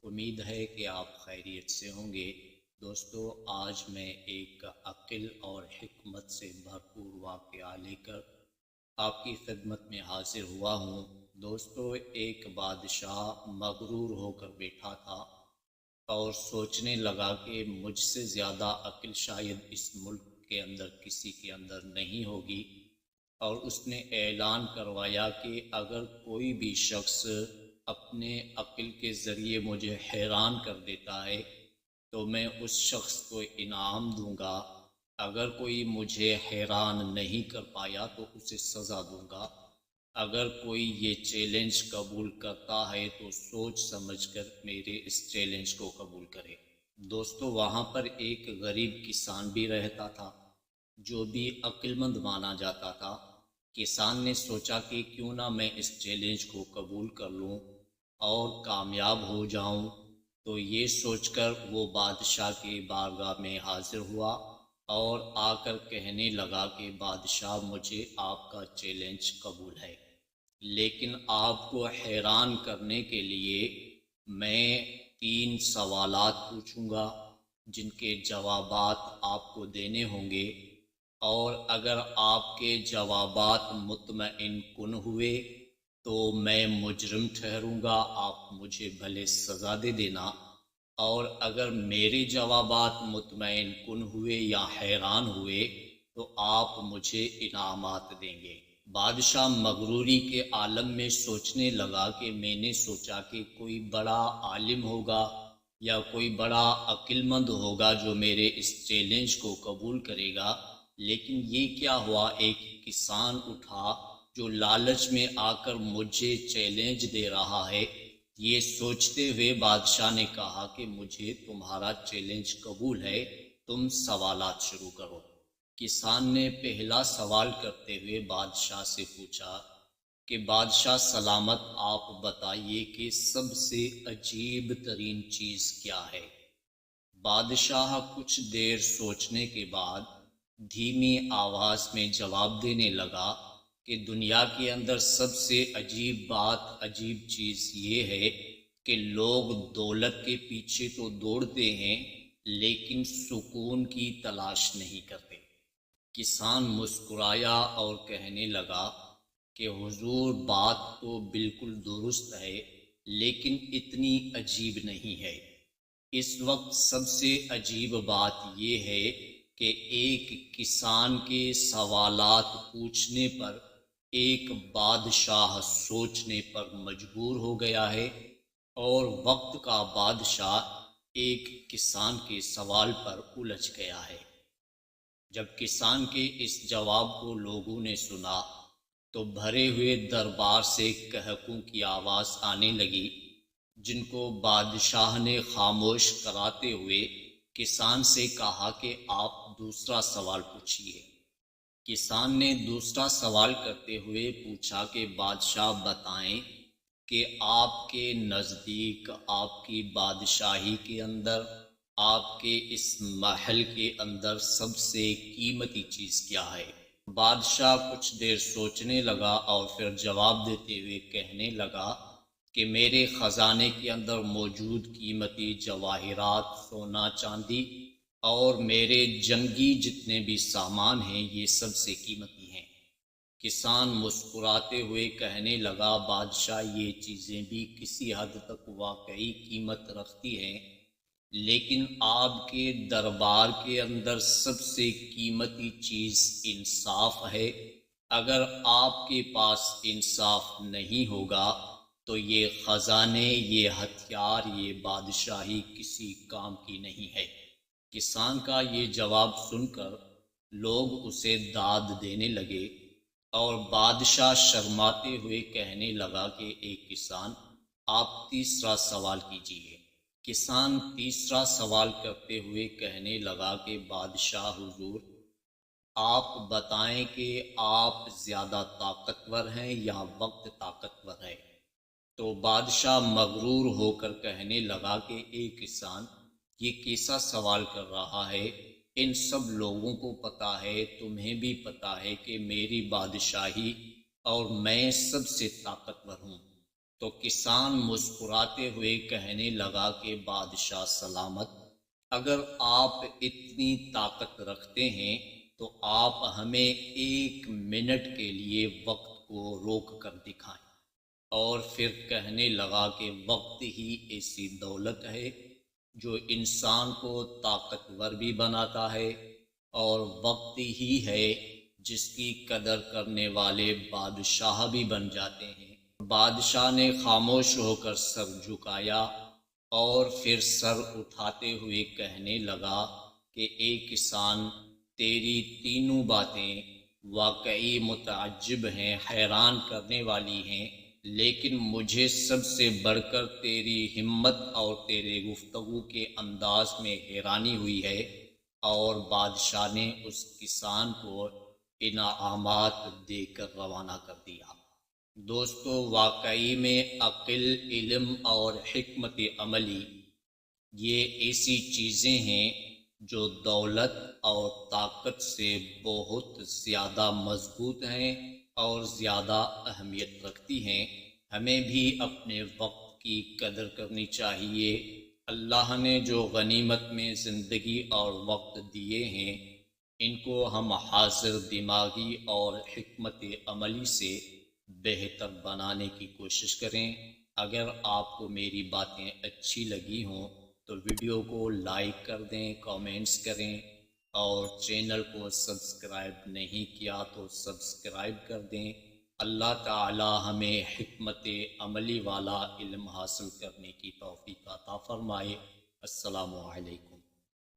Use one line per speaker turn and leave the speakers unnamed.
امید ہے کہ آپ خیریت سے ہوں گے۔ دوستو، آج میں ایک عقل اور حکمت سے بھرپور واقعہ لے کر آپ کی خدمت میں حاضر ہوا ہوں۔ دوستو، ایک بادشاہ مغرور ہو کر بیٹھا تھا اور سوچنے لگا کہ مجھ سے زیادہ عقل شاید اس ملک کے اندر کسی کے اندر نہیں ہوگی، اور اس نے اعلان کروایا کہ اگر کوئی بھی شخص اپنے عقل کے ذریعے مجھے حیران کر دیتا ہے تو میں اس شخص کو انعام دوں گا، اگر کوئی مجھے حیران نہیں کر پایا تو اسے سزا دوں گا، اگر کوئی یہ چیلنج قبول کرتا ہے تو سوچ سمجھ کر میرے اس چیلنج کو قبول کرے۔ دوستو، وہاں پر ایک غریب کسان بھی رہتا تھا جو بھی عقل مند مانا جاتا تھا۔ کسان نے سوچا کہ کیوں نہ میں اس چیلنج کو قبول کر لوں اور کامیاب ہو جاؤں، تو یہ سوچ کر وہ بادشاہ کے بارگاہ میں حاضر ہوا اور آ کر کہنے لگا کہ بادشاہ، مجھے آپ کا چیلنج قبول ہے، لیکن آپ کو حیران کرنے کے لیے میں 3 سوالات پوچھوں گا جن کے جوابات آپ کو دینے ہوں گے، اور اگر آپ کے جوابات مطمئن کن ہوئے تو میں مجرم ٹھہروں گا، آپ مجھے بھلے سزا دے دینا، اور اگر میرے جوابات مطمئن کن ہوئے یا حیران ہوئے تو آپ مجھے انعامات دیں گے۔ بادشاہ مغروری کے عالم میں سوچنے لگا کہ میں نے سوچا کہ کوئی بڑا عالم ہوگا یا کوئی بڑا عقل مند ہوگا جو میرے اس چیلنج کو قبول کرے گا، لیکن یہ کیا ہوا، ایک کسان اٹھا جو لالچ میں آ کر مجھے چیلنج دے رہا ہے۔ یہ سوچتے ہوئے بادشاہ نے کہا کہ مجھے تمہارا چیلنج قبول ہے، تم سوالات شروع کرو۔ کسان نے پہلا سوال کرتے ہوئے بادشاہ سے پوچھا کہ بادشاہ سلامت، آپ بتائیے کہ سب سے عجیب ترین چیز کیا ہے؟ بادشاہ کچھ دیر سوچنے کے بعد دھیمی آواز میں جواب دینے لگا کہ دنیا کے اندر سب سے عجیب بات، عجیب چیز یہ ہے کہ لوگ دولت کے پیچھے تو دوڑتے ہیں لیکن سکون کی تلاش نہیں کرتے۔ کسان مسکرایا اور کہنے لگا کہ حضور، بات تو بالکل درست ہے لیکن اتنی عجیب نہیں ہے۔ اس وقت سب سے عجیب بات یہ ہے کہ ایک کسان کے سوالات پوچھنے پر ایک بادشاہ سوچنے پر مجبور ہو گیا ہے، اور وقت کا بادشاہ ایک کسان کے سوال پر الجھ گیا ہے۔ جب کسان کے اس جواب کو لوگوں نے سنا تو بھرے ہوئے دربار سے قہقوں کی آواز آنے لگی، جن کو بادشاہ نے خاموش کراتے ہوئے کسان سے کہا کہ آپ دوسرا سوال پوچھیے۔ کسان نے دوسرا سوال کرتے ہوئے پوچھا کہ بادشاہ بتائیں کہ آپ کے نزدیک، آپ کی بادشاہی کے اندر، آپ کے اس محل کے اندر سب سے قیمتی چیز کیا ہے؟ بادشاہ کچھ دیر سوچنے لگا اور پھر جواب دیتے ہوئے کہنے لگا کہ میرے خزانے کے اندر موجود قیمتی جواہرات، سونا چاندی اور میرے جنگی جتنے بھی سامان ہیں یہ سب سے قیمتی ہیں۔ کسان مسکراتے ہوئے کہنے لگا، بادشاہ، یہ چیزیں بھی کسی حد تک واقعی قیمت رکھتی ہیں، لیکن آپ کے دربار کے اندر سب سے قیمتی چیز انصاف ہے۔ اگر آپ کے پاس انصاف نہیں ہوگا تو یہ خزانے، یہ ہتھیار، یہ بادشاہی کسی کام کی نہیں ہے۔ کسان کا یہ جواب سن کر لوگ اسے داد دینے لگے، اور بادشاہ شرماتے ہوئے کہنے لگا کہ ایک کسان، آپ تیسرا سوال کیجیے۔ کسان تیسرا سوال کرتے ہوئے کہنے لگا کہ بادشاہ حضور، آپ بتائیں کہ آپ زیادہ طاقتور ہیں یا وقت طاقتور ہے؟ تو بادشاہ مغرور ہو کر کہنے لگا کہ اے کسان، یہ کیسا سوال کر رہا ہے؟ ان سب لوگوں کو پتا ہے، تمہیں بھی پتا ہے کہ میری بادشاہی اور میں سب سے طاقتور ہوں۔ تو کسان مسکراتے ہوئے کہنے لگا کہ بادشاہ سلامت، اگر آپ اتنی طاقت رکھتے ہیں تو آپ ہمیں 1 منٹ کے لیے وقت کو روک کر دکھائیں۔ اور پھر کہنے لگا کہ وقت ہی ایسی دولت ہے جو انسان کو طاقتور بھی بناتا ہے، اور وقت ہی ہے جس کی قدر کرنے والے بادشاہ بھی بن جاتے ہیں۔ بادشاہ نے خاموش ہو کر سر جھکایا اور پھر سر اٹھاتے ہوئے کہنے لگا کہ اے کسان، تیری تینوں باتیں واقعی متعجب ہیں، حیران کرنے والی ہیں، لیکن مجھے سب سے بڑھ کر تیری ہمت اور تیرے گفتگو کے انداز میں حیرانی ہوئی ہے۔ اور بادشاہ نے اس کسان کو انعامات دے کر روانہ کر دیا۔ دوستو، واقعی میں عقل، علم اور حکمت عملی یہ ایسی چیزیں ہیں جو دولت اور طاقت سے بہت زیادہ مضبوط ہیں اور زیادہ اہمیت رکھتی ہیں۔ ہمیں بھی اپنے وقت کی قدر کرنی چاہیے۔ اللہ نے جو غنیمت میں زندگی اور وقت دیے ہیں، ان کو ہم حاضر دماغی اور حکمت عملی سے بہتر بنانے کی کوشش کریں۔ اگر آپ کو میری باتیں اچھی لگی ہوں تو ویڈیو کو لائک کر دیں، کامنٹس کریں، اور چینل کو سبسکرائب نہیں کیا تو سبسکرائب کر دیں۔ اللہ تعالی ہمیں حکمت عملی والا علم حاصل کرنے کی توفیق عطا فرمائے۔ السلام علیکم۔